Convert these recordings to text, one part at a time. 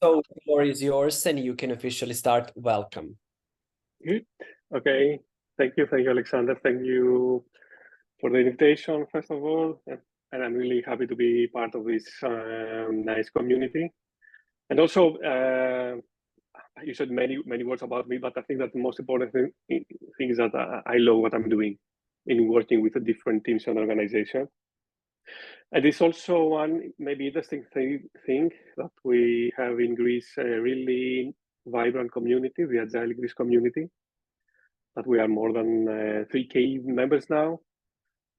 So the floor is yours and you can officially start. Welcome. Good. Okay. Thank you, Alexander. Thank you for the invitation, first of all. And I'm really happy to be part of this nice community. And also, you said many words about me, but I think that the most important thing is that I love what I'm doing in working with the different teams and organizations. And it's also one maybe interesting thing that we have in Greece, a really vibrant community, the Agile Greece community, that we are more than 3K members now,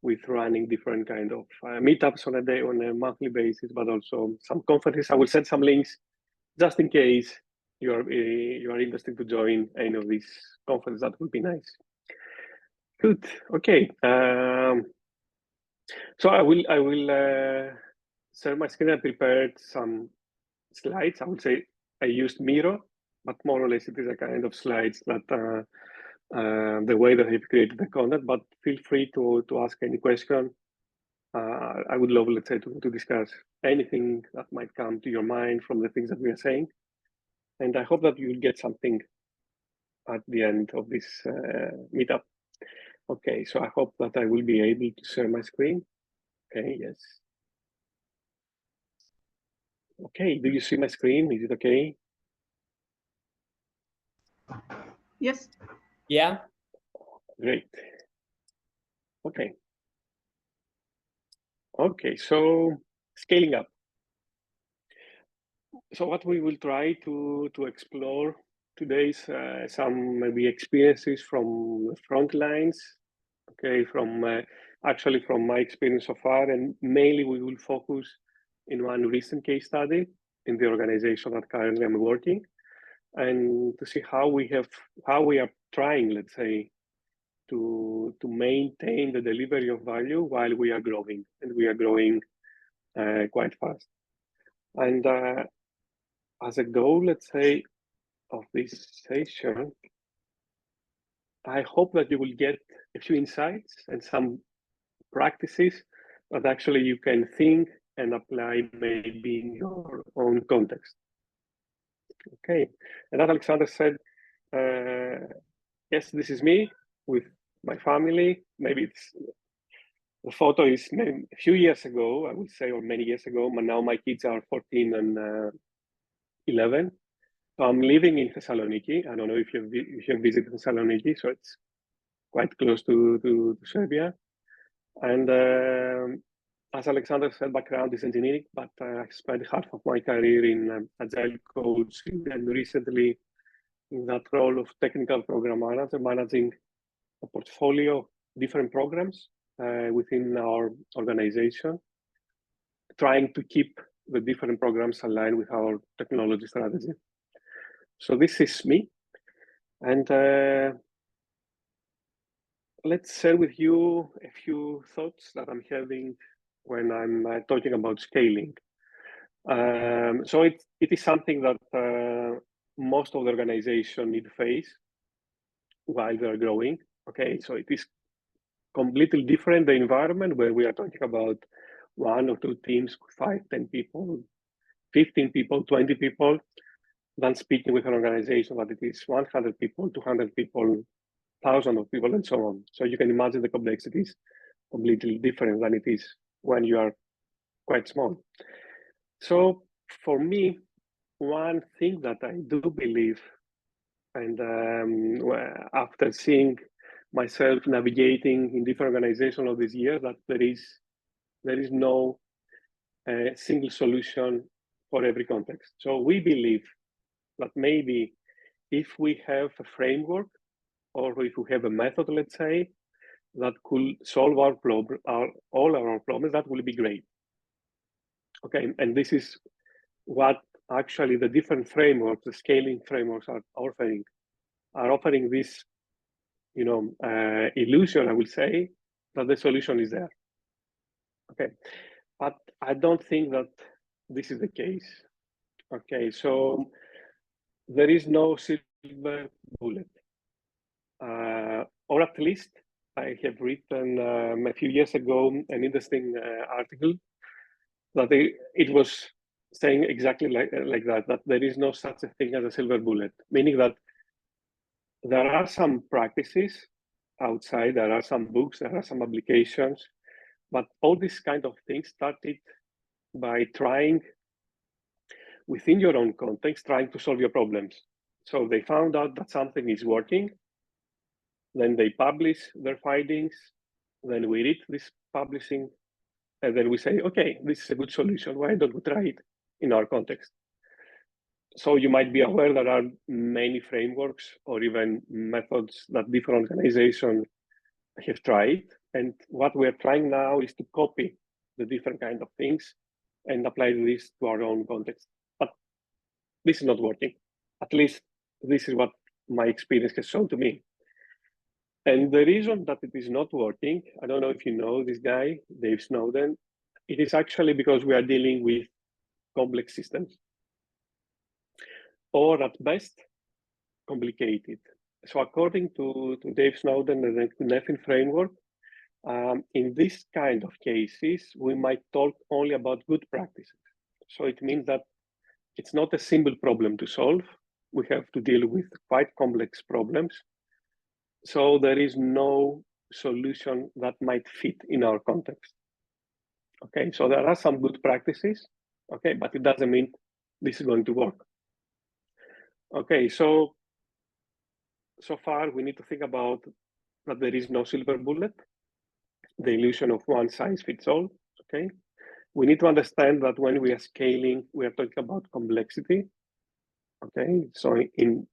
with running different kind of meetups on a monthly basis, but also some conferences. I will send some links just in case you are interested to join any of these conferences. That would be nice. Good. Okay. So I will share my screen. I prepared some slides. I would say I used Miro, but more or less it is a kind of slides that the way that I've created the content. But feel free to ask any question. I would love, let's say, to discuss anything that might come to your mind from the things that we are saying. And I hope that you'll get something at the end of this meetup. Okay, so I hope that I will be able to share my screen. Okay, yes. Okay, do you see my screen? Is it okay? Yes. Yeah. Great. Okay. Okay, so scaling up. So what we will try to explore today is some maybe experiences from the Frontlines. Okay, actually from my experience so far, and mainly we will focus in one recent case study in the organization that currently I'm working, and to see how we are trying, let's say, to maintain the delivery of value while we are growing, and we are growing quite fast. And as a goal, let's say, of this session, I hope that you will get a few insights and some practices that actually you can think and apply maybe in your own context. Okay, and as Alexander said, yes, this is me with my family. Maybe the photo is maybe a few years ago, I would say, or many years ago, but now my kids are 14 and 11. So I'm living in Thessaloniki. I don't know if you have visited Thessaloniki, so it's quite close to Serbia. And as Alexander said, background is engineering, but I spent half of my career in Agile coaching, and recently in that role of technical program manager, managing a portfolio of different programs within our organization, trying to keep the different programs aligned with our technology strategy. So this is me. And let's share with you a few thoughts that I'm having when I'm talking about scaling. So it is something that most of the organization need to face while they're growing. Okay, so it is completely different, the environment where we are talking about one or two teams, 5, 10 people, 15 people, 20 people, than speaking with an organization that it is 100 people, 200 people, thousands of people, and so on. So you can imagine the complexity is completely different than it is when you are quite small. So for me, one thing that I do believe, and after seeing myself navigating in different organizations all these years, that there is no single solution for every context. So we believe that maybe if we have a framework, or if we have a method, let's say, that could solve all our problems, that will be great. Okay, and this is what actually the different frameworks, the scaling frameworks are offering this, illusion, I will say, that the solution is there. Okay, but I don't think that this is the case. Okay, so there is no silver bullet, or at least I have written a few years ago an interesting article that it was saying exactly like that there is no such a thing as a silver bullet, meaning that there are some practices outside, there are some books, there are some applications, but all these kind of things started by trying within your own context, trying to solve your problems. So they found out that something is working, then they publish their findings, then we read this publishing, and then we say, okay, this is a good solution. Why don't we try it in our context? So you might be aware there are many frameworks or even methods that different organizations have tried. And what we're trying now is to copy the different kind of things and apply this to our own context. But this is not working. At least this is what my experience has shown to me. And the reason that it is not working, I don't know if you know this guy, Dave Snowden, it is actually because we are dealing with complex systems, or at best, complicated. So according to Dave Snowden and the Nephin framework, in this kind of cases, we might talk only about good practices. So it means that it's not a simple problem to solve. We have to deal with quite complex problems. So there is no solution that might fit in our context. Okay, so there are some good practices, okay, but it doesn't mean this is going to work. Okay, so far we need to think about that there is no silver bullet, the illusion of one size fits all, okay? We need to understand that when we are scaling, we are talking about complexity, okay? So in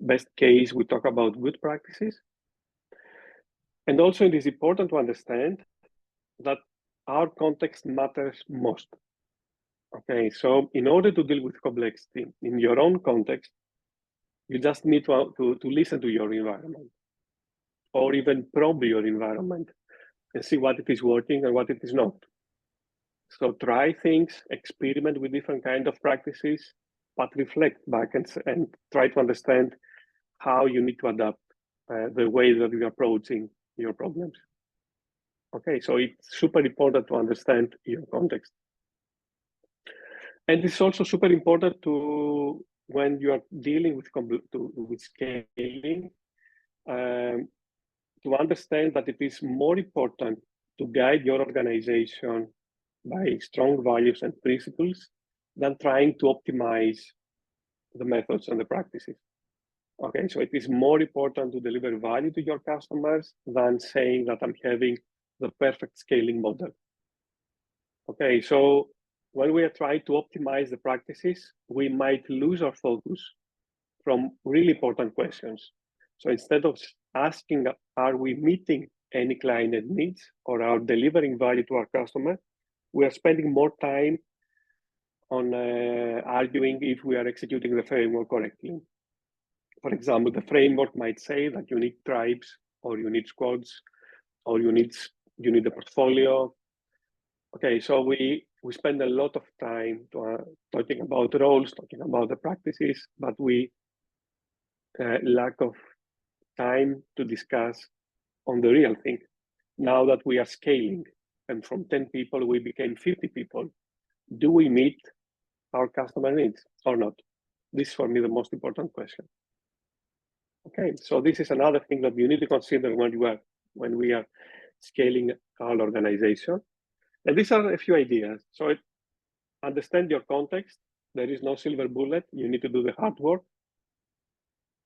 best case, we talk about good practices. And also it is important to understand that our context matters most. Okay, so in order to deal with complexity in your own context, you just need to listen to your environment, or even probe your environment and see what it is working and what it is not. So try things, experiment with different kind of practices, but reflect back and try to understand how you need to adapt the way that you're approaching your problems. Okay, so it's super important to understand your context. And it's also super important to, when you are dealing with scaling, to understand that it is more important to guide your organization by strong values and principles than trying to optimize the methods and the practices. Okay, so it is more important to deliver value to your customers than saying that I'm having the perfect scaling model. Okay, so when we are trying to optimize the practices, we might lose our focus from really important questions. So instead of asking, are we meeting any client needs or are delivering value to our customer, we are spending more time on arguing if we are executing the framework correctly. For example, the framework might say that you need tribes or you need squads or you need a portfolio. Okay, so we spend a lot of time talking about roles, talking about the practices, but we lack of time to discuss on the real thing. Now that we are scaling and from 10 people, we became 50 people, do we meet our customer needs or not? This is for me the most important question. Okay, so this is another thing that you need to consider when we are scaling our organization. And these are a few ideas. So understand your context. There is no silver bullet. You need to do the hard work.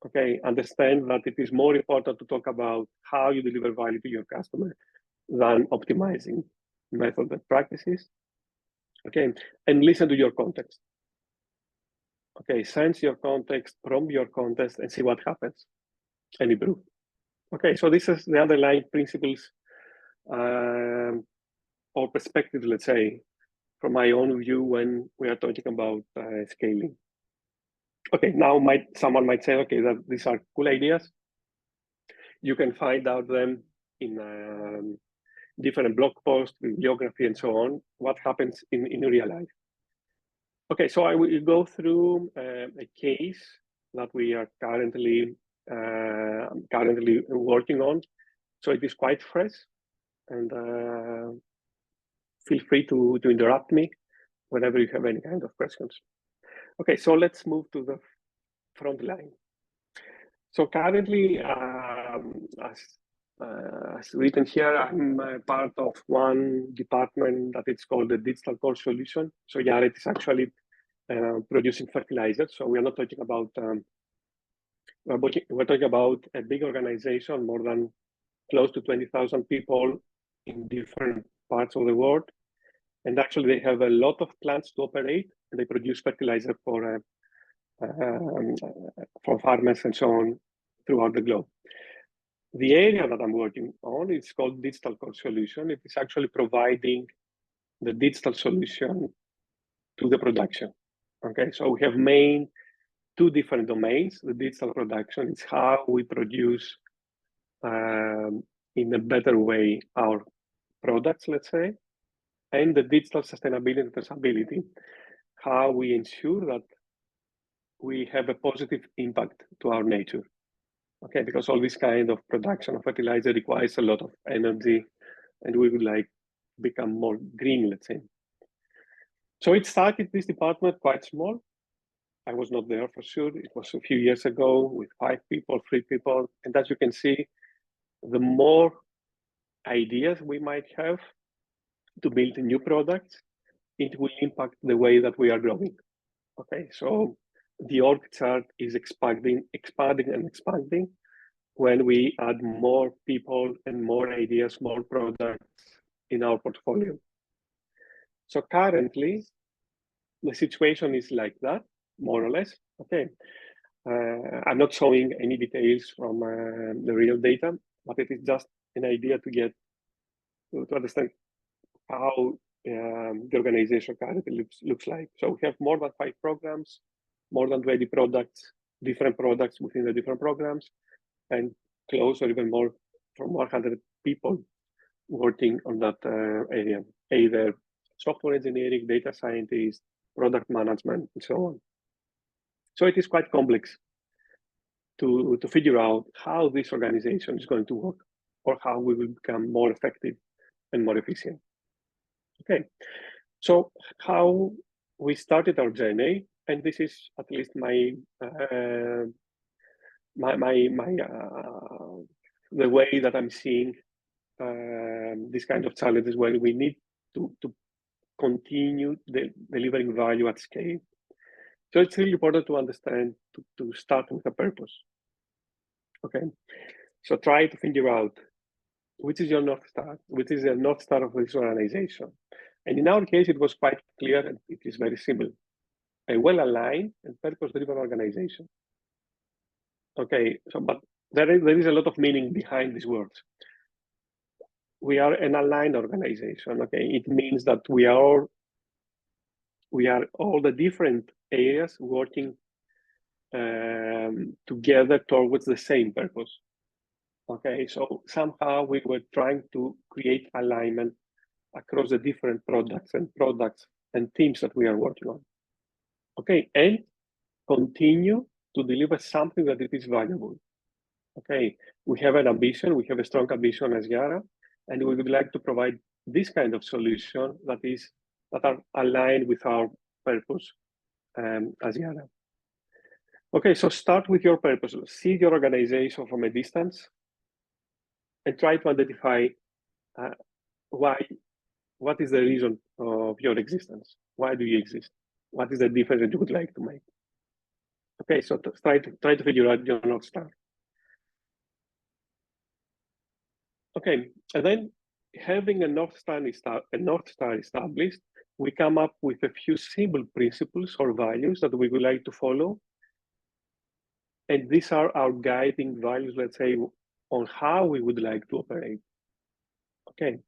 Okay, understand that it is more important to talk about how you deliver value to your customer than optimizing methods and practices. Okay, and listen to your context. Okay, sense your context, prompt your context, and see what happens, and improve. Okay, so this is the underlying principles or perspective, let's say, from my own view when we are talking about scaling. Okay, now someone might say, okay, that these are cool ideas. You can find out them in different blog posts, bibliography, and so on. What happens in real life? Okay, so I will go through a case that we are currently working on. So it is quite fresh, and feel free to interrupt me whenever you have any kind of questions. Okay, so let's move to the front line. So currently, as written here, I'm part of one department that it's called the Digital Core Solution. So Yaret is actually producing fertilizers. So we are not talking about, we're talking about a big organization, more than close to 20,000 people in different parts of the world. And actually they have a lot of plants to operate, and they produce fertilizer for farmers and so on throughout the globe. The area that I'm working on is called Digital Core Solution. It is actually providing the digital solution to the production. Okay, so we have two different domains. The digital production is how we produce in a better way our products, let's say, and the digital sustainability and traceability, how we ensure that we have a positive impact to our nature. Okay, because all this kind of production of fertilizer requires a lot of energy, and we would like become more green, let's say. So it started this department quite small. I was not there for sure. It was a few years ago with 5 people, 3 people. And as you can see, the more ideas we might have to build new products, it will impact the way that we are growing. Okay, so the org chart is expanding and expanding when we add more people and more ideas, more products in our portfolio. So currently, the situation is like that, more or less. Okay, I'm not showing any details from the real data, but it is just an idea to get to understand how the organization currently looks like. So we have more than 5 programs, more than 20 products, different products within the different programs, and close or even more from 100 people working on that area, either software engineering, data scientists, product management, and so on. So it is quite complex to figure out how this organization is going to work or how we will become more effective and more efficient. Okay, so how we started our journey, and this is at least the way that I'm seeing these kind of challenges where we need to continue delivering value at scale. So it's really important to understand, to start with a purpose. Okay, so try to figure out which is your North Star, which is the North Star of this organization. And in our case, it was quite clear, and it is very simple. A well-aligned and purpose-driven organization. Okay, so but there is a lot of meaning behind these words. We are an aligned organization. Okay, it means that we are all the different areas working together towards the same purpose. Okay, so somehow we were trying to create alignment across the different products and teams that we are working on. Okay, and continue to deliver something that it is valuable. Okay, we have an ambition, we have a strong ambition as Yara, and we would like to provide this kind of solution that are aligned with our purpose as Yara. Okay, so start with your purpose. See your organization from a distance and try to identify what is the reason of your existence? Why do you exist? What is the difference that you would like to make? Okay, so try to figure out your North Star. Okay, and then having a North Star established, we come up with a few simple principles or values that we would like to follow. And these are our guiding values, let's say, on how we would like to operate. Okay,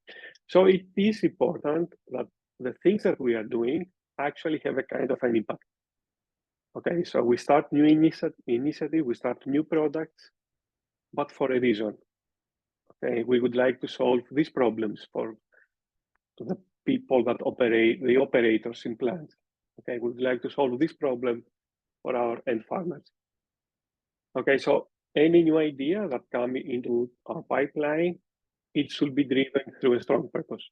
so it is important that the things that we are doing actually have a kind of an impact. Okay, so we start new initiative, we start new products, but for a reason. Okay, we would like to solve these problems for the people that operate, the operators in plants. Okay, we would like to solve this problem for our end farmers. Okay, so any new idea that comes into our pipeline, it should be driven through a strong purpose.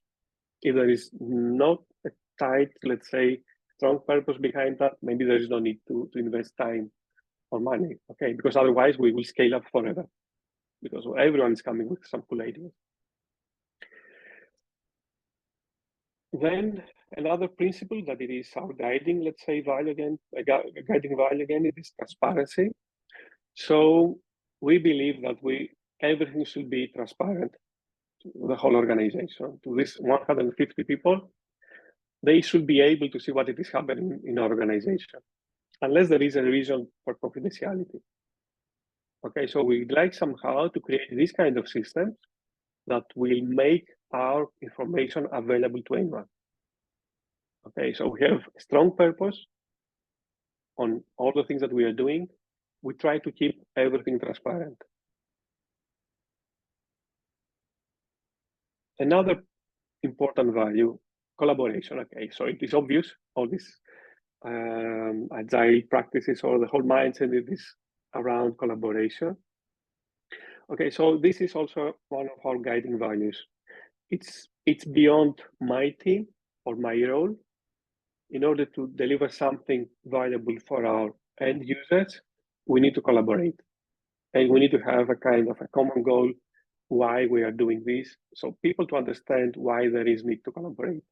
If there is not a tight, let's say, strong purpose behind that, maybe there is no need to invest time or money, okay? Because otherwise we will scale up forever because everyone is coming with some cool ideas. Then another principle that it is our guiding, let's say, value again, guiding value again, it is transparency. So we believe that everything should be transparent to the whole organization, to this 150 people. They should be able to see what it is happening in our organization, unless there is a reason for confidentiality. Okay, so we'd like somehow to create this kind of systems that will make our information available to anyone. Okay, so we have a strong purpose on all the things that we are doing. We try to keep everything transparent. Another important value, collaboration. Okay, so it is obvious, all these agile practices or the whole mindset is around collaboration. Okay, so this is also one of our guiding values. It's beyond my team or my role. In order to deliver something valuable for our end users, we need to collaborate. And we need to have a kind of a common goal why we are doing this. So people to understand why there is need to collaborate.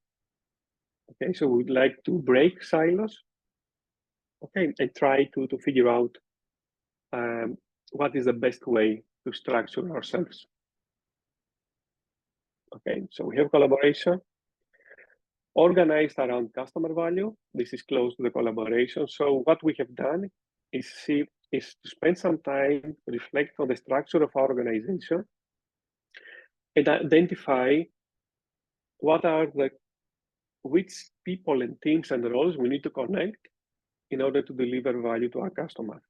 Okay, so we'd like to break silos, okay, and try to figure out what is the best way to structure ourselves. Okay, so we have collaboration organized around customer value. This is close to the collaboration. So what we have done is to spend some time, reflect on the structure of our organization, and identify which people and teams and roles we need to connect in order to deliver value to our customer.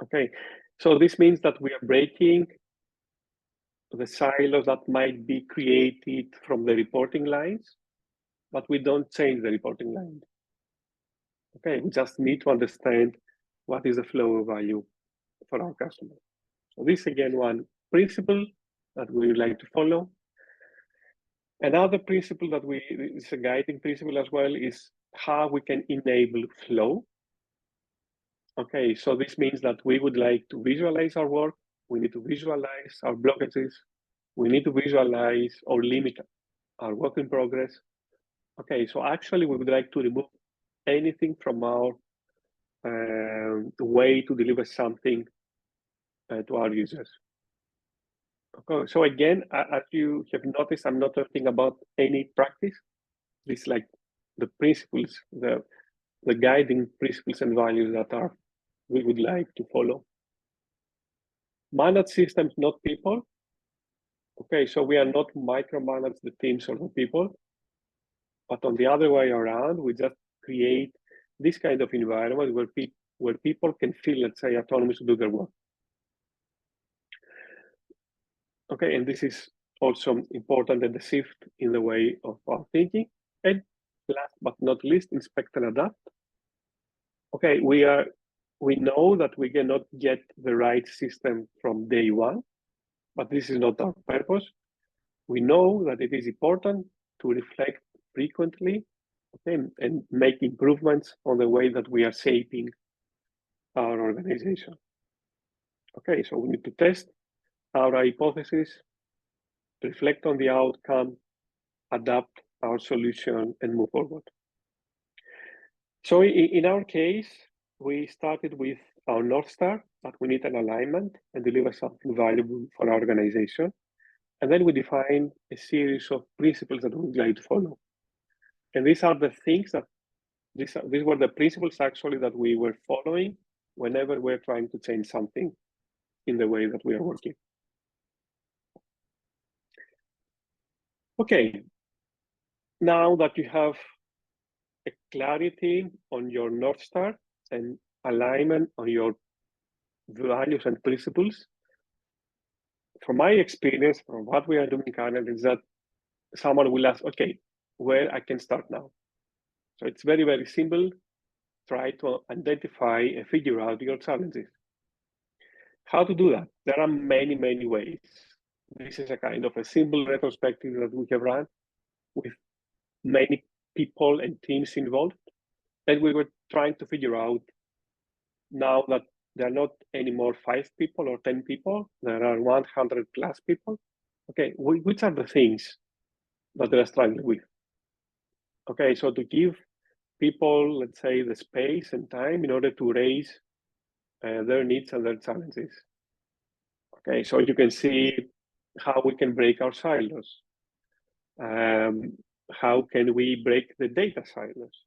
Okay, so this means that we are breaking the silos that might be created from the reporting lines, but we don't change the reporting line. Okay, we just need to understand what is the flow of value for our customer. So this again, one principle that we would like to follow. Another principle that is a guiding principle as well is how we can enable flow. Okay, so this means that we would like to visualize our work. We need to visualize our blockages. We need to visualize or limit our work in progress. Okay, so actually we would like to remove anything from our way to deliver something to our users. Okay, so again, as you have noticed, I'm not talking about any practice. It's like the principles, the guiding principles and values that we would like to follow. Manage systems, not people. Okay, so we are not micromanage the teams or the people, but on the other way around, we just create this kind of environment where people can feel, let's say, autonomous to do their work. Okay, and this is also important and the shift in the way of our thinking. And last but not least, inspect and adapt. Okay, we know that we cannot get the right system from day one, but this is not our purpose. We know that it is important to reflect frequently, okay, and make improvements on the way that we are shaping our organization. Okay, so we need to test our hypothesis, reflect on the outcome, adapt our solution, and move forward. So in our case, we started with our North Star, that we need an alignment and deliver something valuable for our organization. And then we defined a series of principles that we would like to follow. And these are the things that, these were the principles actually that we were following whenever we're trying to change something in the way that we are working. Okay, now that you have a clarity on your North Star and alignment on your values and principles, from my experience, from what we are doing currently, is that someone will ask, okay, where I can start now? So it's very, very simple. Try to identify and figure out your challenges. How to do that? There are many, many ways. This is a kind of a simple retrospective that we have run with many people and teams involved. And we were trying to figure out, now that there are not anymore 5 people or 10 people, there are 100 plus people. Okay, which are the things that they're struggling with? Okay, so to give people, let's say, the space and time in order to raise their needs and their challenges. Okay, so you can see how we can break our silos. How can we break the data silos?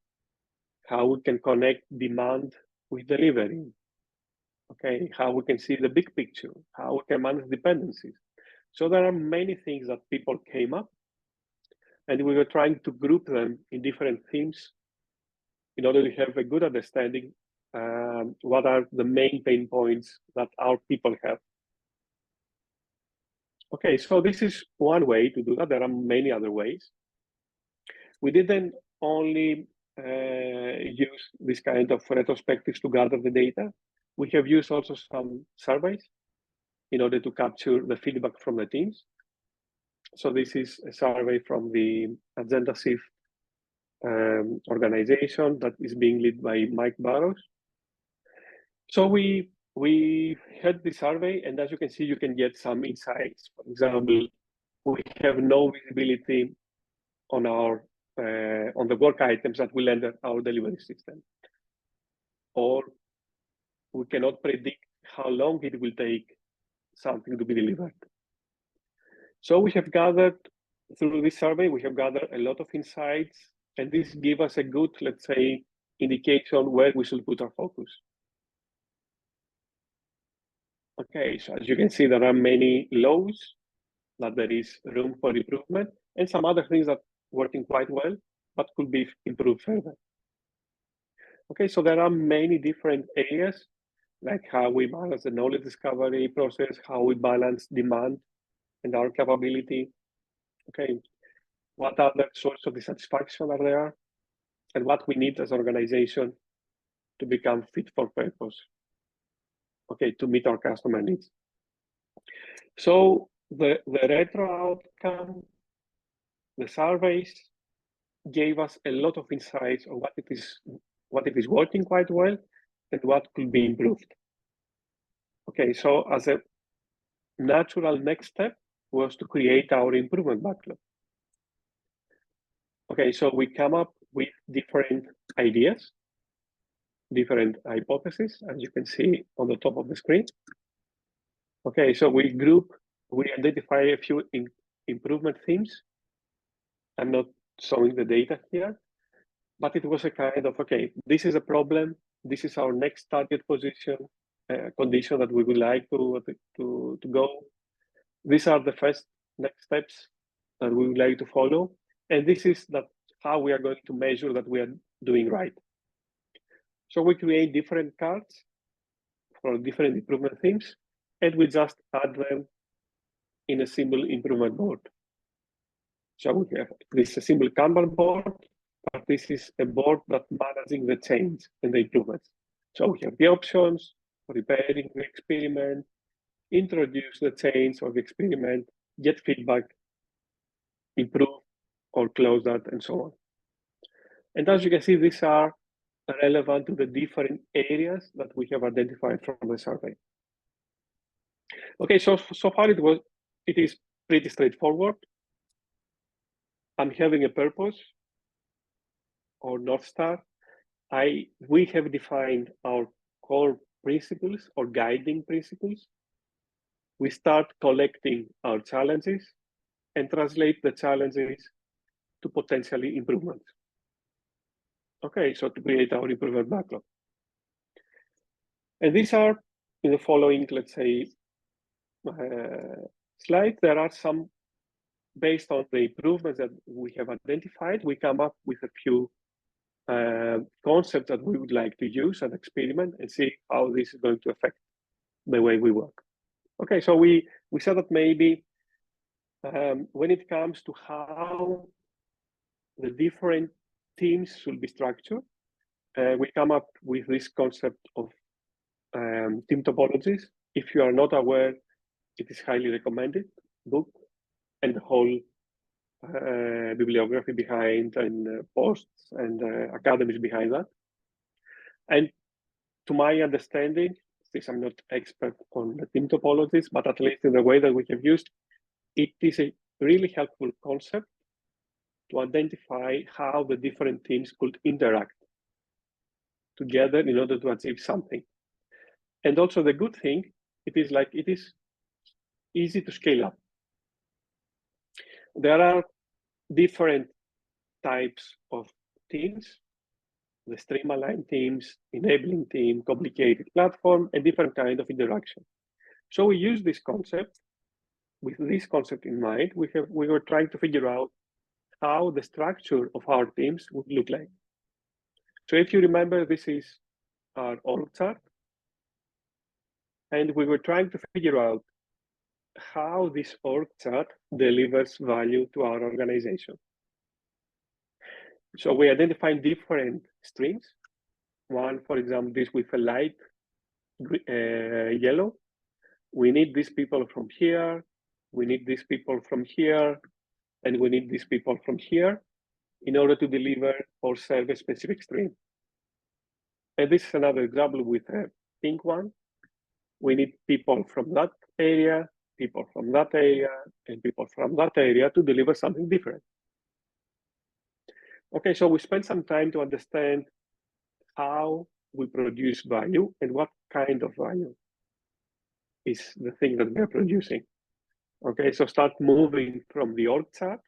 How we can connect demand with delivery. Okay, how we can see the big picture, how we can manage dependencies. So there are many things that people came up, and we were trying to group them in different themes in order to have a good understanding what are the main pain points that our people have. Okay, so this is one way to do that. There are many other ways. We didn't only use this kind of retrospectives to gather the data. We have used also some surveys in order to capture the feedback from the teams. So this is a survey from the Agenda Shift organization that is being led by Mike Barrows. So we had the survey, and as you can see, you can get some insights. For example, we have no visibility on our on the work items that will enter our delivery system, or we cannot predict how long it will take something to be delivered. So we have gathered, through this survey, we have gathered a lot of insights, and this gives us a good, let's say, indication where we should put our focus. Okay, so as you can see, there are many lows, that there is room for improvement, and some other things that are working quite well, but could be improved further. Okay, so there are many different areas, like how we balance the knowledge discovery process, how we balance demand and our capability. Okay, what other sources of dissatisfaction are there, and what we need as an organization to become fit for purpose. Okay, to meet our customer needs. So the retro outcome, the surveys gave us a lot of insights on what it is working quite well and what could be improved. Okay, so as a natural next step was to create our improvement backlog. Okay, so we come up with different ideas, different hypotheses, as you can see on the top of the screen. Okay, so we identify a few improvement themes. I'm not showing the data here, but it was a kind of, okay, this is a problem, this is our next target position, condition that we would like to go. These are the first next steps that we would like to follow. And this is how we are going to measure that we are doing right. So we create different cards for different improvement themes, and we just add them in a simple improvement board. So we have this simple Kanban board, but this is a board that's managing the change and the improvements. So we have the options for repairing the experiment, introduce the change or the experiment, get feedback, improve or close that, and so on. And as you can see, these are relevant to the different areas that we have identified from the survey. Okay, so far it is pretty straightforward. I'm having a purpose or North Star. We have defined our core principles or guiding principles. We start collecting our challenges and translate the challenges to potentially improvements. Okay, so to create our improvement backlog. And these are in the following, let's say, slides. There are some, based on the improvements that we have identified, we come up with a few concepts that we would like to use and experiment and see how this is going to affect the way we work. Okay, so we said that maybe when it comes to how the different teams should be structured, we come up with this concept of team topologies. If you are not aware, it is highly recommended book, and the whole bibliography behind and posts and academies behind that. And to my understanding, since I'm not expert on the team topologies, but at least in the way that we have used, it is a really helpful concept to identify how the different teams could interact together in order to achieve something. And also the good thing, it is easy to scale up. There are different types of teams, the stream-aligned teams, enabling team, complicated platform, and different kind of interaction. So we use this concept. With this concept in mind, we were trying to figure out how the structure of our teams would look like. So if you remember, this is our org chart. And we were trying to figure out how this org chart delivers value to our organization. So we identified different streams. One, for example, this with a light yellow. We need these people from here. We need these people from here. And we need these people from here in order to deliver or serve a specific stream. And this is another example with a pink one. We need people from that area, people from that area, and people from that area to deliver something different. Okay, so we spent some time to understand how we produce value and what kind of value is the thing that we are producing. Okay, so start moving from the org chart.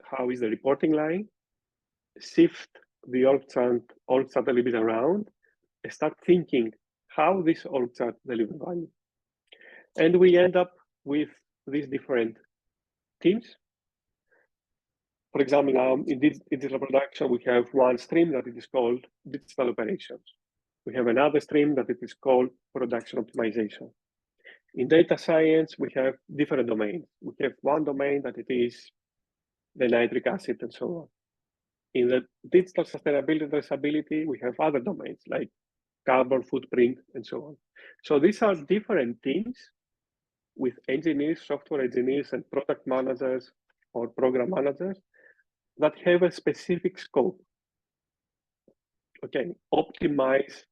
How is the reporting line? Shift the org chart a little bit around and start thinking how this org chart delivers value. And we end up with these different teams. For example, now in digital production, we have one stream that it is called digital operations. We have another stream that it is called production optimization. In data science, we have different domains. We have one domain that it is the nitric acid and so on. In the digital sustainability and traceability, we have other domains like carbon footprint and so on. So these are different teams with engineers, software engineers, and product managers or program managers that have a specific scope. Okay, optimize,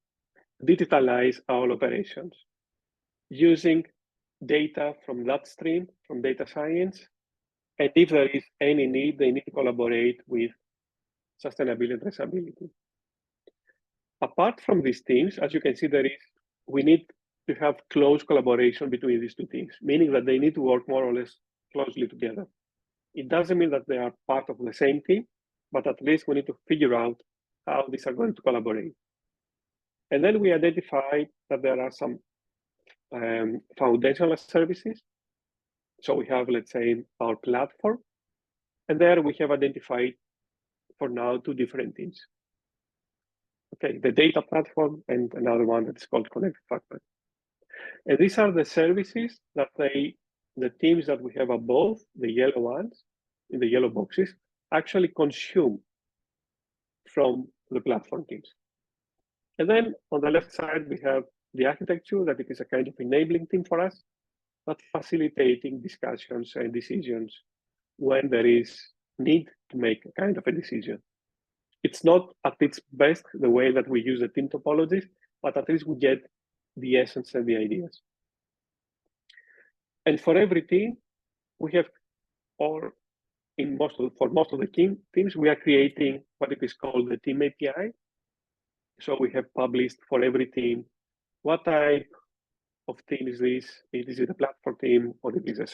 digitalize our operations using data from that stream, from data science. And if there is any need, they need to collaborate with sustainability and traceability. Apart from these teams, as you can see, we need to have close collaboration between these two teams, meaning that they need to work more or less closely together. It doesn't mean that they are part of the same team, but at least we need to figure out how these are going to collaborate. And then we identified that there are some foundational services. So we have, let's say, our platform. And there we have identified, for now, two different teams. Okay, the data platform and another one that's called Connected Factory. And these are the services that the teams that we have above, the yellow ones, in the yellow boxes, actually consume from the platform teams. And then on the left side, we have the architecture, that it is a kind of enabling team for us, but facilitating discussions and decisions when there is need to make a kind of a decision. It's not at its best the way that we use the team topologies, but at least we get the essence and the ideas. And for every team, we have, or for most of the teams, we are creating what it is called the team API. So we have published for every team what type of team is this? Is it a platform team or it is a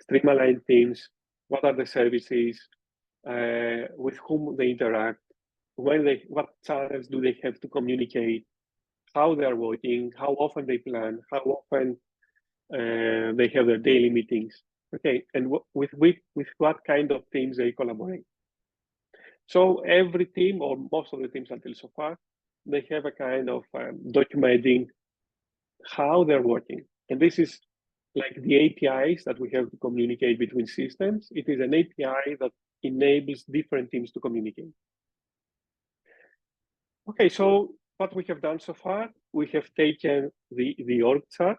stream-aligned teams? What are the services? With whom they interact? What channels do they have to communicate? How they are working? How often they plan? How often they have their daily meetings? Okay, and with what kind of teams they collaborate? So every team, or most of the teams until so far, they have a kind of documenting how they're working. And this is like the APIs that we have to communicate between systems. It is an API that enables different teams to communicate. Okay, so what we have done so far, we have taken the org chart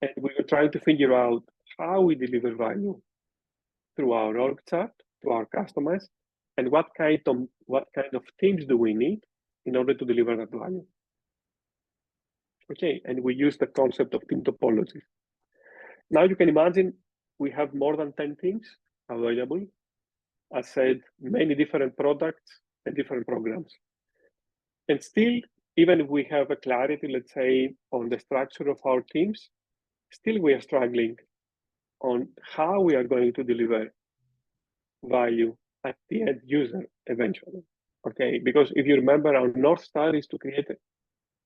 and we are trying to figure out how we deliver value through our org chart to our customers and what kind of teams do we need in order to deliver that value. Okay, and we use the concept of team topology. Now you can imagine we have more than 10 teams available. As said, many different products and different programs. And still, even if we have a clarity, let's say, on the structure of our teams, still we are struggling on how we are going to deliver value at the end user eventually. Okay, because if you remember, our North Star is to create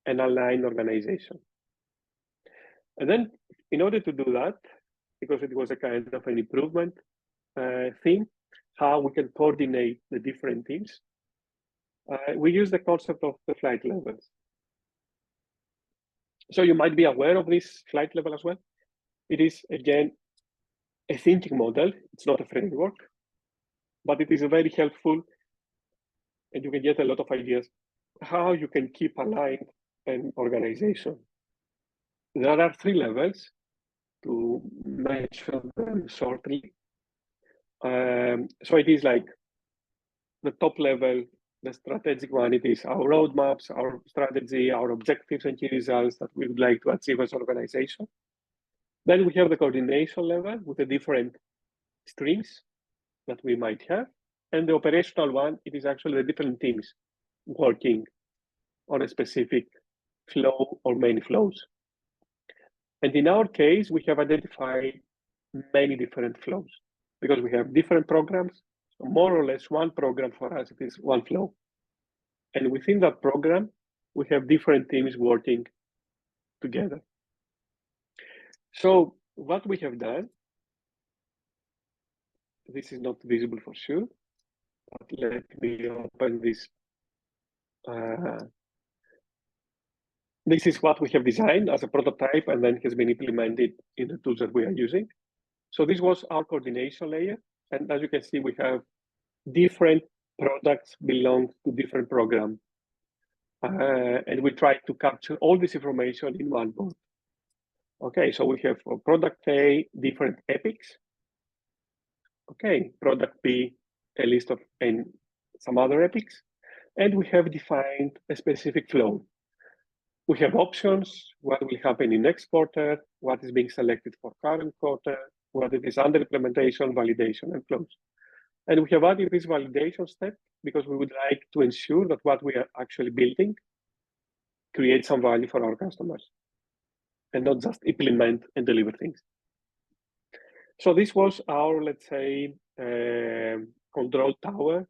an aligned organization. And then in order to do that, because it was a kind of an improvement theme, how we can coordinate the different teams, we use the concept of the flight levels. So you might be aware of this flight level as well. It is, again, a thinking model. It's not a framework, but it is very helpful, and you can get a lot of ideas how you can keep aligned an organization. There are 3 levels to mention them shortly. So it is like the top level, the strategic one. It is our roadmaps, our strategy, our objectives and key results that we would like to achieve as an organization. Then we have the coordination level with the different streams that we might have. And the operational one, it is actually the different teams working on a specific flow or many flows. And in our case, we have identified many different flows because we have different programs. So more or less one program for us, it is one flow. And within that program, we have different teams working together. So what we have done, this is not visible for sure, but let me open this. This is what we have designed as a prototype and then has been implemented in the tools that we are using. So this was our coordination layer. And as you can see, we have different products belong to different programs. And we try to capture all this information in one board. Okay, so we have for product A, different epics. Okay, product B, a list of and some other epics. And we have defined a specific flow. We have options, what will happen in next quarter, what is being selected for current quarter, what it is under implementation, validation, and close. And we have added this validation step because we would like to ensure that what we are actually building creates some value for our customers and not just implement and deliver things. So this was our, let's say, control tower,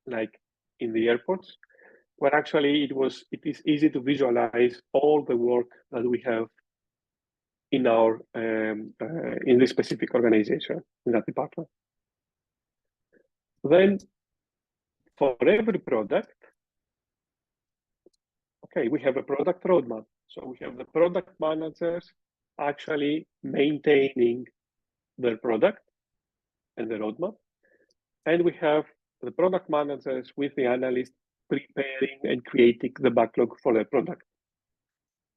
like in the airports, where actually it is easy to visualize all the work that we have in our in this specific organization, in that department. Then for every product, okay, we have a product roadmap. So we have the product managers actually maintaining their product and the roadmap. And we have the product managers with the analysts preparing and creating the backlog for the product.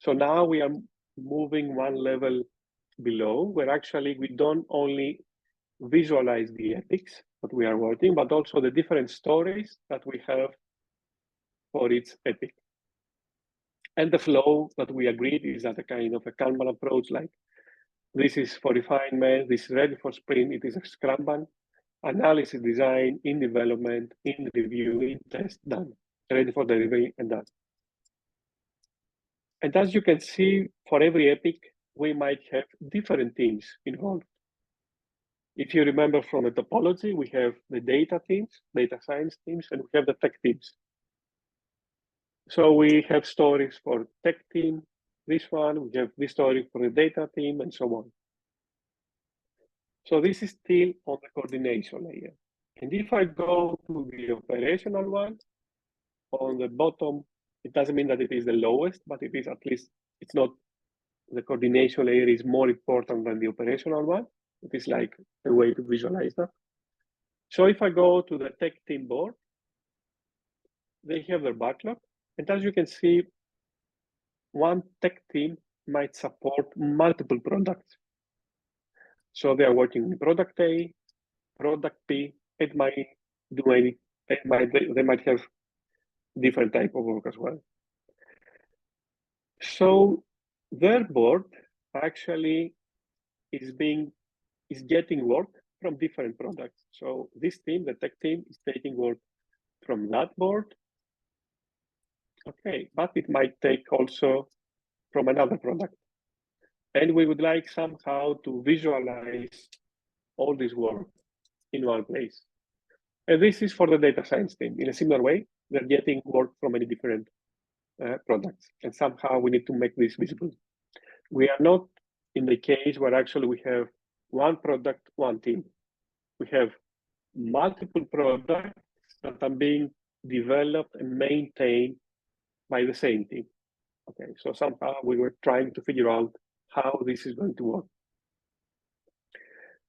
So now we are moving one level below, where actually we don't only visualize the epics that we are working, but also the different stories that we have for each epic. And the flow that we agreed is that a kind of a Kanban approach, like this is for refinement, this is ready for sprint, it is a Scrum, analysis, design, in development, in review, in test, done, ready for delivery, and done. And as you can see, for every epic, we might have different teams involved. If you remember from the topology, we have the data teams, data science teams, and we have the tech teams. So we have stories for tech team, this one, we have this story for the data team, and so on. So this is still on the coordination layer. And if I go to the operational one, on the bottom, it doesn't mean that it is the lowest, but it is at least, it's not, the coordination layer is more important than the operational one. It is like a way to visualize that. So if I go to the tech team board, they have their backlog. And as you can see, one tech team might support multiple products. So they are working in product A, product P, it might do any, they might have different type of work as well. So their board actually is getting work from different products. So this team, the tech team, is taking work from that board. Okay, but it might take also from another product. And we would like somehow to visualize all this work in one place. And this is for the data science team. In a similar way, they're getting work from many different products. And somehow we need to make this visible. We are not in the case where actually we have one product, one team. We have multiple products that are being developed and maintained by the same team. Okay, so somehow we were trying to figure out how this is going to work.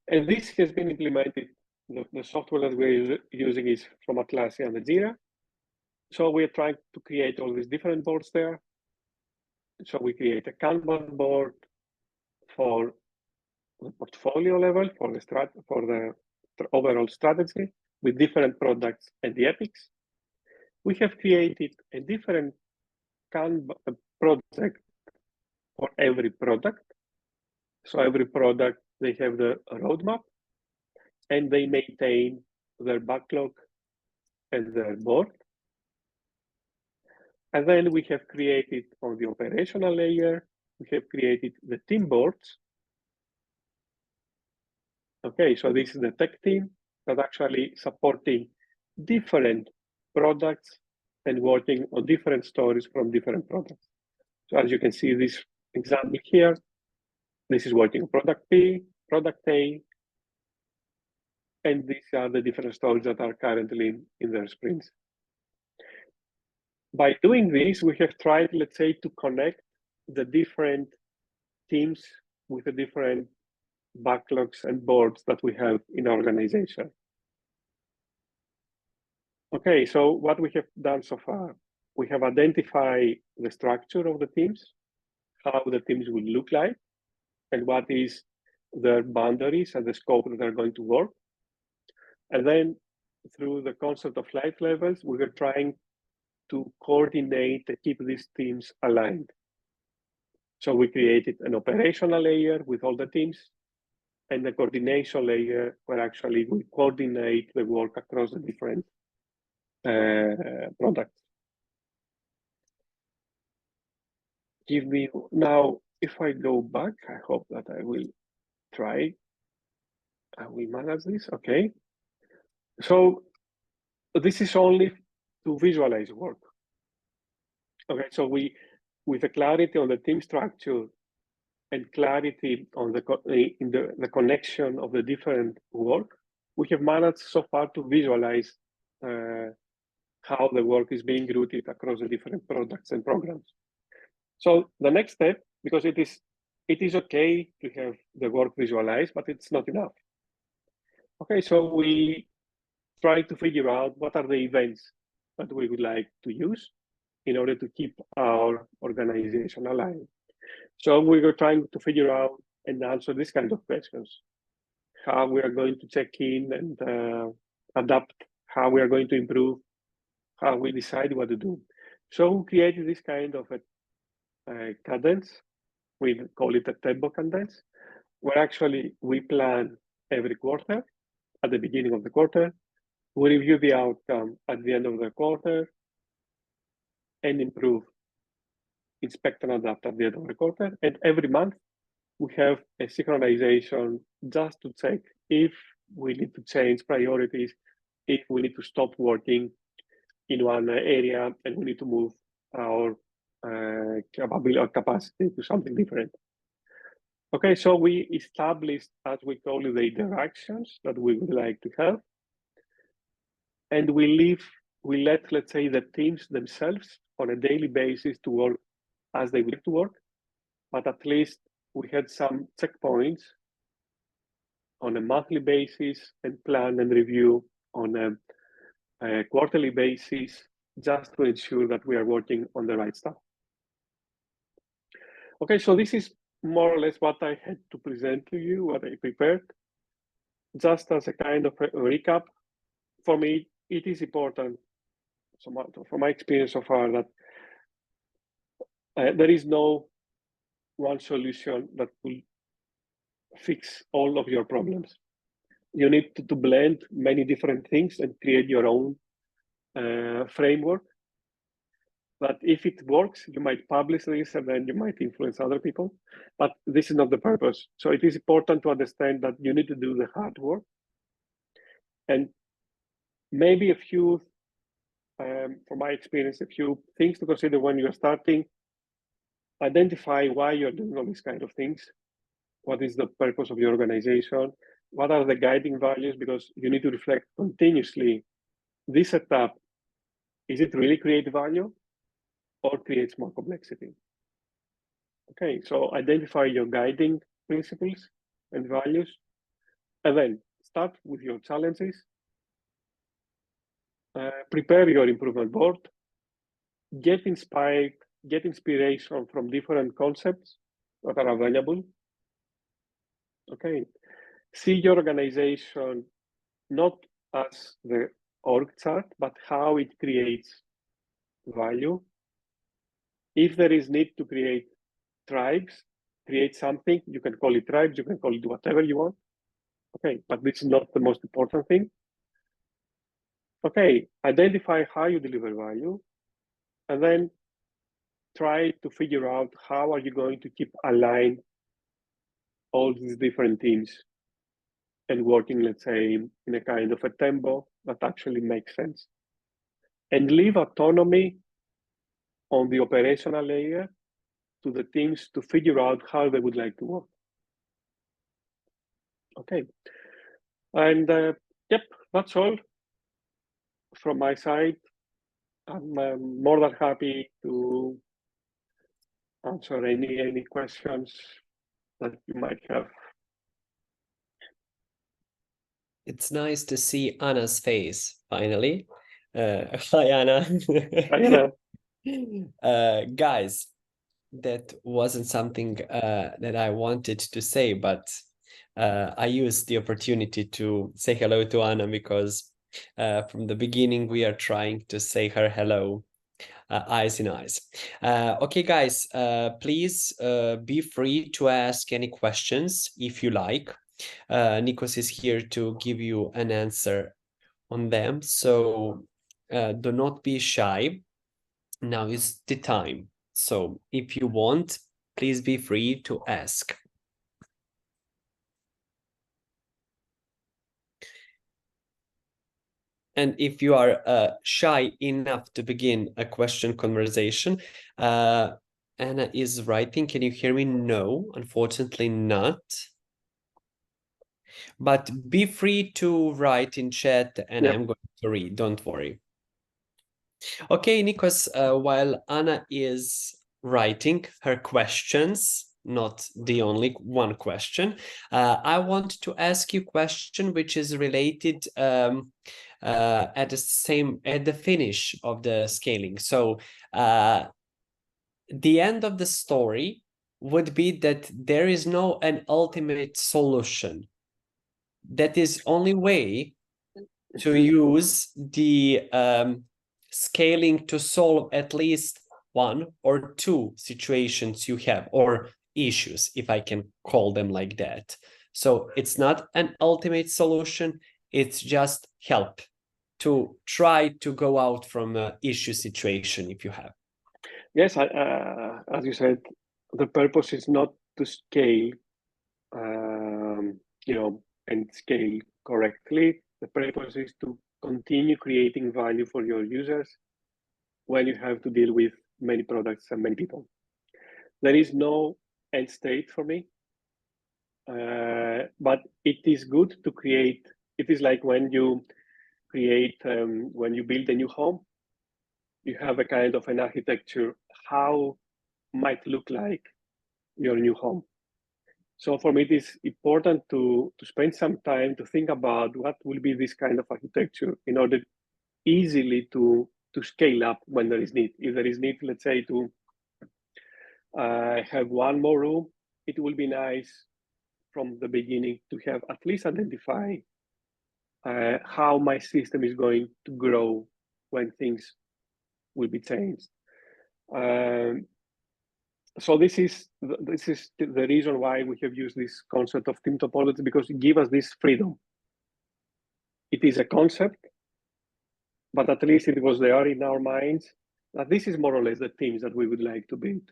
And this has been implemented. The software that we're using is from Atlassian and Jira. So we're trying to create all these different boards there. So we create a Kanban board for the portfolio level, for the overall strategy with different products and the epics. We have created a different Kanban project for every product. So every product, they have the roadmap and they maintain their backlog and their board. And then we have created on the operational layer, we have created the team boards. Okay, so this is the tech team that actually supporting different products and working on different stories from different products. So as you can see this example here, this is working on product P, product A, and these are the different stories that are currently in their sprints. By doing this, we have tried, let's say, to connect the different teams with the different backlogs and boards that we have in our organization. Okay, so what we have done so far, we have identified the structure of the teams, how the teams will look like, and what is their boundaries and the scope that they're going to work. And then through the concept of life levels, we were trying to coordinate and keep these teams aligned. So we created an operational layer with all the teams and the coordination layer where actually we coordinate the work across the different products. Give me now, if I go back, I hope that I will try. We manage this, okay. So this is only to visualize work. Okay, so we, with the clarity on the team structure and clarity on the connection of the different work, we have managed so far to visualize how the work is being routed across the different products and programs. So the next step, because it is okay to have the work visualized, but it's not enough. Okay, so we try to figure out what are the events that we would like to use in order to keep our organization aligned. So we were trying to figure out and answer this kind of questions. How we are going to check in and adapt, how we are going to improve, how we decide what to do. So we created this kind of a cadence. We call it a tempo cadence, where actually we plan every quarter. At the beginning of the quarter, we review the outcome at the end of the quarter and improve, inspect and adapt at the end of the quarter. And every month we have a synchronization just to check if we need to change priorities, if we need to stop working in one area and we need to move our capability or capacity to something different. Okay, so we established, as we call it, the interactions that we would like to have. And we let, let's say, the teams themselves on a daily basis to work as they would like to work, but at least we had some checkpoints on a monthly basis and plan and review on a quarterly basis, just to ensure that we are working on the right stuff. Okay, so this is more or less what I had to present to you, what I prepared. just as a kind of a recap, for me, it is important, from my experience so far, that there is no one solution that will fix all of your problems. You need to blend many different things and create your own framework. But if it works, you might publish this and then you might influence other people. But this is not the purpose. So it is important to understand that you need to do the hard work. And maybe a few, from my experience, a few things to consider when you're starting. Identify why you're doing all these kind of things. What is the purpose of your organization? What are the guiding values? Because you need to reflect continuously. This setup, is it really create value or creates more complexity? Okay, so identify your guiding principles and values, and then start with your challenges. Prepare your improvement board. Get inspired, get inspiration from different concepts that are available. Okay, see your organization not as the org chart, but how it creates value. If there is need to create tribes, create something, you can call it tribes, you can call it whatever you want. Okay, but this is not the most important thing. Okay, identify how you deliver value, and then try to figure out how are you going to keep aligned all these different teams and working, let's say, in a kind of a tempo that actually makes sense. And leave autonomy on the operational layer to the teams to figure out how they would like to work. Okay, and yep, that's all from my side. I'm more than happy to answer any questions that you might have. It's nice to see Anna's face finally. Hi, Anna. Hi, Anna. Guys, that wasn't something that I wanted to say, but I used the opportunity to say hello to Anna because from the beginning we are trying to say her hello, eyes in eyes. Okay, guys, please be free to ask any questions if you like. Nikos is here to give you an answer on them, so do not be shy. Now is the time. So if you want, please be free to ask. And if you are shy enough to begin a question conversation, Anna is writing. Can you hear me? No, unfortunately not. But be free to write in chat and I'm going to read, don't worry. Okay, Nikos, while Anna is writing her questions, not the only one question, I want to ask you a question which is related at the finish of the scaling. So the end of the story would be that there is no an ultimate solution. That is only way to use the scaling to solve at least one or two situations you have, or issues, if I can call them like that. So it's not an ultimate solution, it's just help to try to go out from an issue situation if you have. Yes, as you said, the purpose is not to scale, and scale correctly. The purpose is to continue creating value for your users when you have to deal with many products and many people. There is no end state for me, but it is good to create. It is like when you create, when you build a new home, you have a kind of an architecture, how might look like your new home. So for me, it is important to spend some time to think about what will be this kind of architecture in order easily to scale up when there is need. If there is need, let's say, to have one more room, it will be nice from the beginning to have at least identify how my system is going to grow when things will be changed. So this is the reason why we have used this concept of team topology, because it gives us this freedom. It is a concept, but at least it was there in our minds that this is more or less the teams that we would like to build.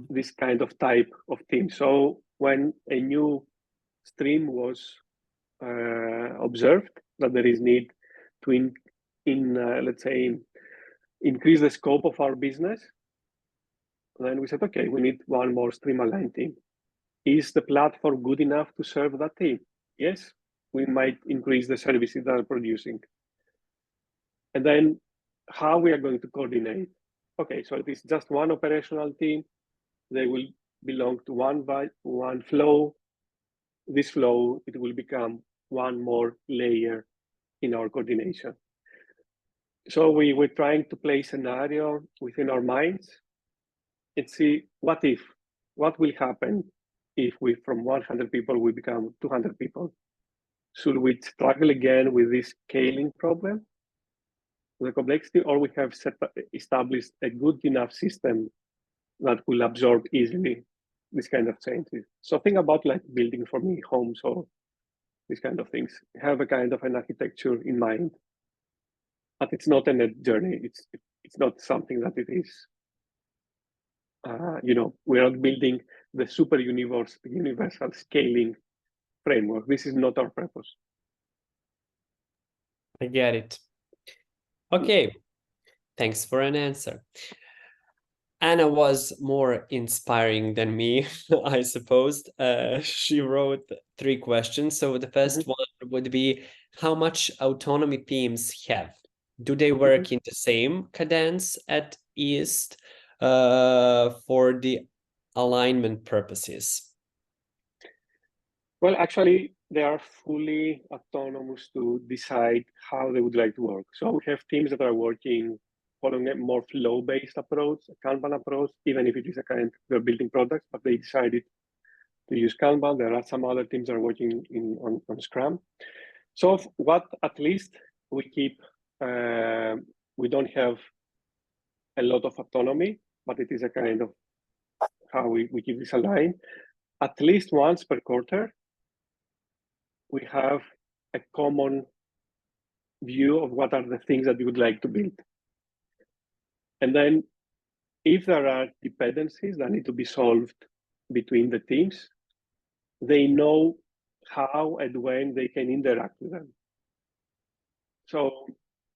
This kind of type of team. So when a new stream was observed, that there is need to let's say increase the scope of our business, then we said, okay, we need one more stream aligned team. Is the platform good enough to serve that team? Yes, we might increase the services that are producing. And then how we are going to coordinate? Okay, so it is just one operational team. They will belong to one flow. This flow, it will become one more layer in our coordination. So we were trying to play scenario within our minds and see what will happen if we, from 100 people, we become 200 people. Should we struggle again with this scaling problem, the complexity, or we have established a good enough system that will absorb easily this kind of changes? So think about like building for me homes or these kind of things. Have a kind of an architecture in mind, but it's not a journey. It's not something that it is. We are not building the super universal scaling framework. This is not our purpose. I get it. Okay, thanks for an answer. Anna was more inspiring than me, I suppose. She wrote 3 questions. So the first one would be, how much autonomy teams have? Do they work in the same cadence at East for the alignment purposes? Well, actually, they are fully autonomous to decide how they would like to work. So we have teams that are working following a more flow-based approach, a Kanban approach, even if it is they're building products, but they decided to use Kanban. There are some other teams that are working on Scrum. So what at least we keep, we don't have a lot of autonomy, but it is a kind of how we keep this aligned. At least once per quarter, we have a common view of what are the things that we would like to build. And then if there are dependencies that need to be solved between the teams, they know how and when they can interact with them. So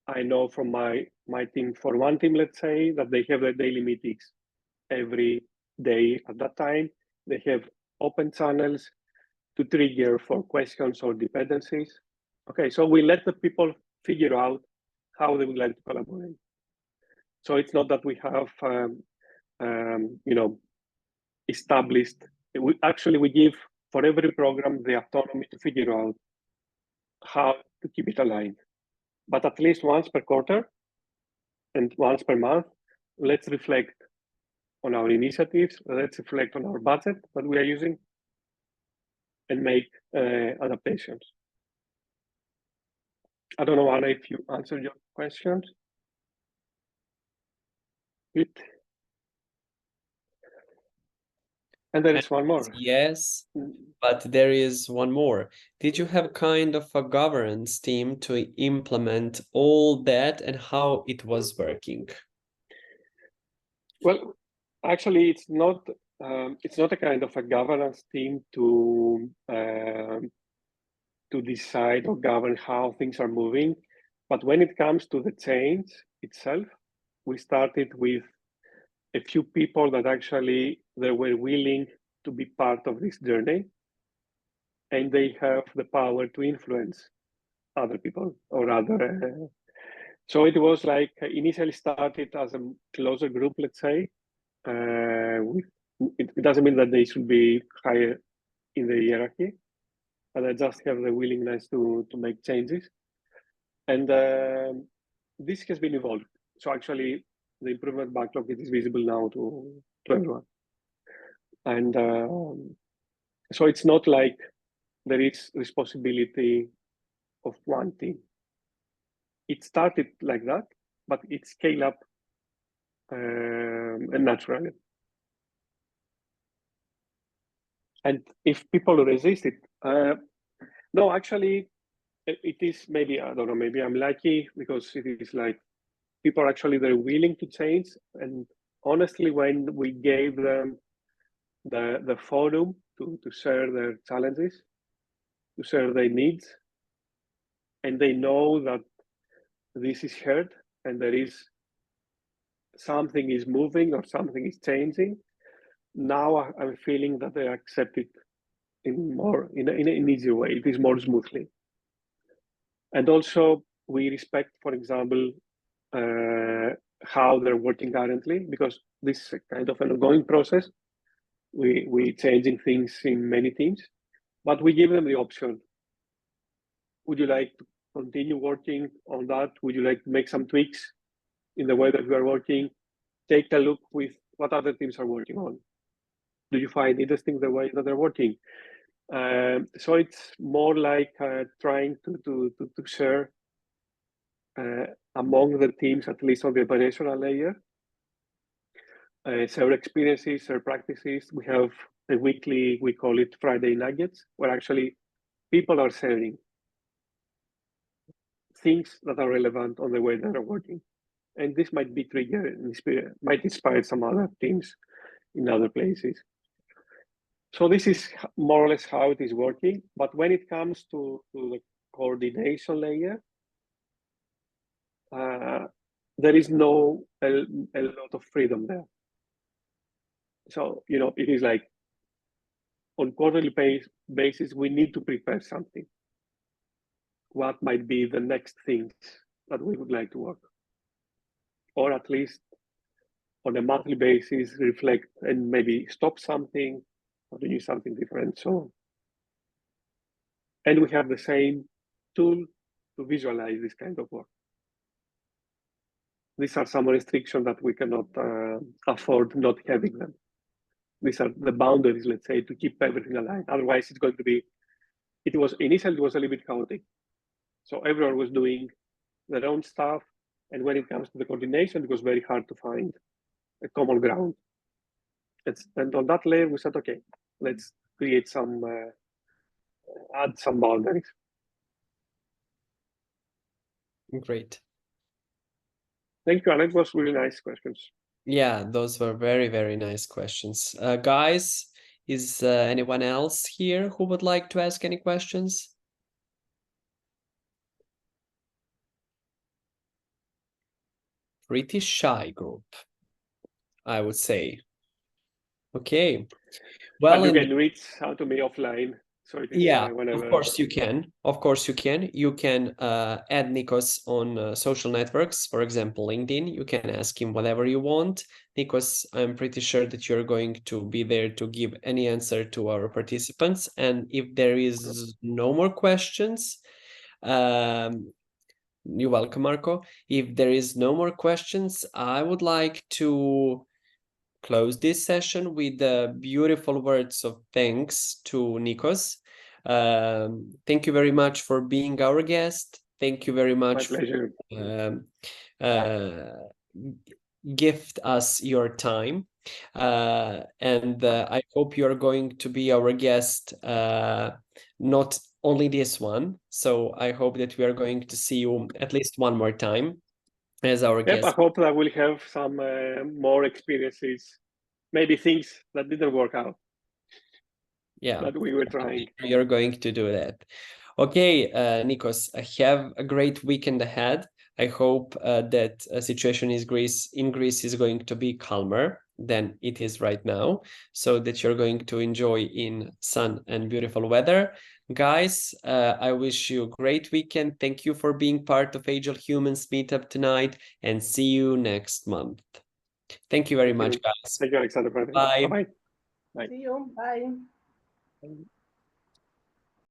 I know from my team, for one team, let's say, that they have their daily meetings every day at that time. They have open channels to trigger for questions or dependencies. Okay, so we let the people figure out how they would like to collaborate. So it's not that we have, established. We give for every program the autonomy to figure out how to keep it aligned. But at least once per quarter and once per month, let's reflect on our initiatives. Let's reflect on our budget that we are using and make adaptations. I don't know, Anna, if you answered your questions. Good. And there is one more. Yes, but there is one more. Did you have kind of a governance team to implement all that, and how it was working? Well, actually, it's not a kind of a governance team to decide or govern how things are moving. But when it comes to the change itself, we started with a few people that actually they were willing to be part of this journey, and they have the power to influence other people or other. So it was like initially started as a closer group, let's say. It doesn't mean that they should be higher in the hierarchy, but I just have the willingness to make changes. And this has been evolved. So actually, the improvement backlog is visible now to everyone. And So it's not like there is responsibility of one team. It started like that, but it scaled up naturally. And if people resist it, no, actually, it is maybe, I don't know, maybe I'm lucky because it is like people actually, they're willing to change. And honestly, when we gave them the forum to share their challenges, to share their needs, and they know that this is heard and there is something is moving or something is changing, now I'm feeling that they accept it in an easier way. It is more smoothly. And also we respect, for example, how they're working currently, because this is a kind of an ongoing process. We changing things in many teams, but we give them the option. Would you like to continue working on that? Would you like to make some tweaks in the way that we are working? Take a look with what other teams are working on. Do you find interesting the way that they're working? So it's more like trying to share among the teams, at least on the operational layer, share experiences, share practices. We have a weekly, we call it Friday Nuggets, where actually people are sharing things that are relevant on the way that are working. And this might be might inspire some other teams in other places. So this is more or less how it is working. But when it comes to the coordination layer, there is no a lot of freedom there. So, it is like on quarterly basis, we need to prepare something. What might be the next things that we would like to work? Or at least on a monthly basis, reflect and maybe stop something or do something different. So, and we have the same tool to visualize this kind of work. These are some restrictions that we cannot afford not having them. These are the boundaries, let's say, to keep everything aligned. Otherwise, it's going to be, initially it was a little bit chaotic. So everyone was doing their own stuff. And when it comes to the coordination, it was very hard to find a common ground. And on that layer, we said, okay, let's create some, add some boundaries. Great. Thank you, Alex. It was really nice questions. Yeah, those were very, very nice questions. Guys, is anyone else here who would like to ask any questions? Pretty shy group, I would say. Okay. Well, but you can reach out to me offline. So it is whenever. of course you can. Of course you can. You can add Nikos on social networks, for example, LinkedIn. You can ask him whatever you want. Nikos, I'm pretty sure that you're going to be there to give any answer to our participants. And if there is no more questions, you're welcome, Marco. If there is no more questions, I would like to close this session with the beautiful words of thanks to Nikos. Thank you very much for being our guest. Thank you very much. My pleasure. Gift us your time. And I hope you're going to be our guest, not only this one. So I hope that we are going to see you at least one more time as our guest. I hope that we'll have some more experiences, maybe things that didn't work out. Yeah, that we were trying. You're going to do that. Okay, Nikos, have a great weekend ahead. I hope that situation in Greece is going to be calmer than it is right now, so that you're going to enjoy in sun and beautiful weather. Guys, I wish you a great weekend. Thank you for being part of Agile Humans Meetup tonight, and see you next month. Thank you very much, guys. Thank you, Alexander. Bye. Bye-bye. Bye. See you. Bye. Bye.